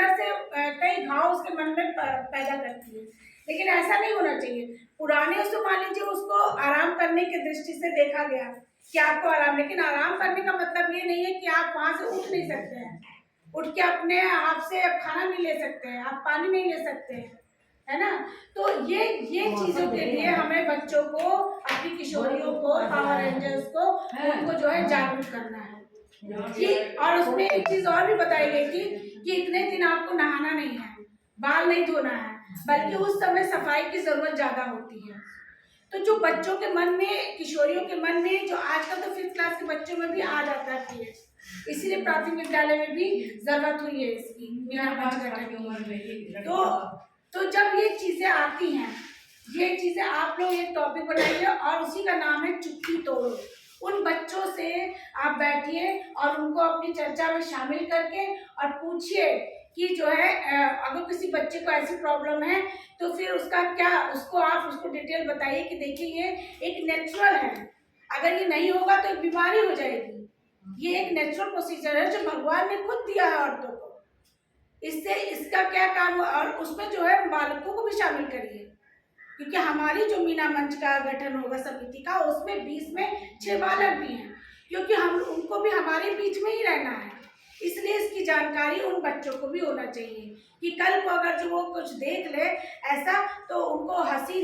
अंदर से कई घाव उसके मन में पैदा करती है। लेकिन ऐसा नहीं होना चाहिए। पुराने उसको मान लीजिए उसको आराम करने की दृष्टि से देखा गया कि आपको आराम, लेकिन आराम करने का मतलब ये नहीं है कि आप वहां से उठ नहीं सकते हैं, उठ के अपने आप से खाना नहीं ले सकते हैं, आप पानी नहीं ले सकते हैं, है ना। तो ये चीजों के लिए हमें बच्चों को, अपनी किशोरियों को, पावर रेंजर्स को, उनको जो है जागरूक करना है कि, और उसमें एक चीज और भी बताई गई थी कि इतने दिन आपको नहाना नहीं है, बाल नहीं धोना है, बल्कि उस समय सफाई की जरूरत ज्यादा होती है। तो जो बच्चों के मन में, किशोरियों के मन में, जो आजकल तो 5th क्लास के बच्चों में भी आ जाता है पीरियड्स, इसीलिए प्राथमिक विद्यालय में भी जरूरत हुई है इसकी। तो जब ये चीजें आती हैं, ये चीजें आप लोग एक टॉपिक बनाइए और उसी का नाम है चुप्पी तोड़ो। उन बच्चों से आप बैठिए और उनको अपनी चर्चा में शामिल करके और पूछिए कि जो है अगर किसी बच्चे को ऐसी प्रॉब्लम है तो फिर उसका क्या, उसको डिटेल बताइए कि देखिए ये एक नेचुरल है, अगर ये नहीं होगा तो एक बीमारी हो जाएगी, ये एक नेचुरल प्रोसीजर है जो भगवान ने खुद दिया है औरतों को, इससे इसका क्या काम। और उसमें जो है बालकों को भी शामिल करिए, क्योंकि हमारी जो मीना मंच का गठन होगा समिति का, उसमें 20 में 6 बालक भी हैं, क्योंकि हम उनको भी हमारे बीच में ही रहना है, इसलिए इसकी जानकारी उन बच्चों को भी होना चाहिए कि कल को अगर जो वो कुछ देख ले ऐसा, तो उनको हंसी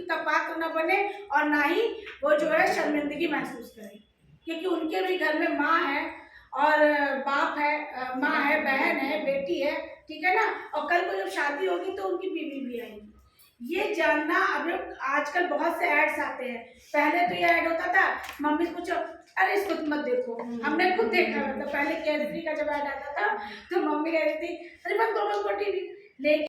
का पात्र न बने और ना ही वो जो है शर्मिंदगी महसूस करे, क्योंकि उनके भी घर में माँ है और बाप है, माँ है, बहन है, बेटी है, ठीक है ना, और कल को जब शादी होगी तो उनकी बीवी भी आएगी। ये जानना, अब आजकल बहुत से एड्स आते हैं, पहले तो ये ऐड होता था मम्मी से पूछो, अरे इसको मत देखो, हमने खुद देखा, मतलब पहले केयर फ्री का जब ऐड आता था तो मम्मी कह रही थी अरे मत दो टीवी, लेकिन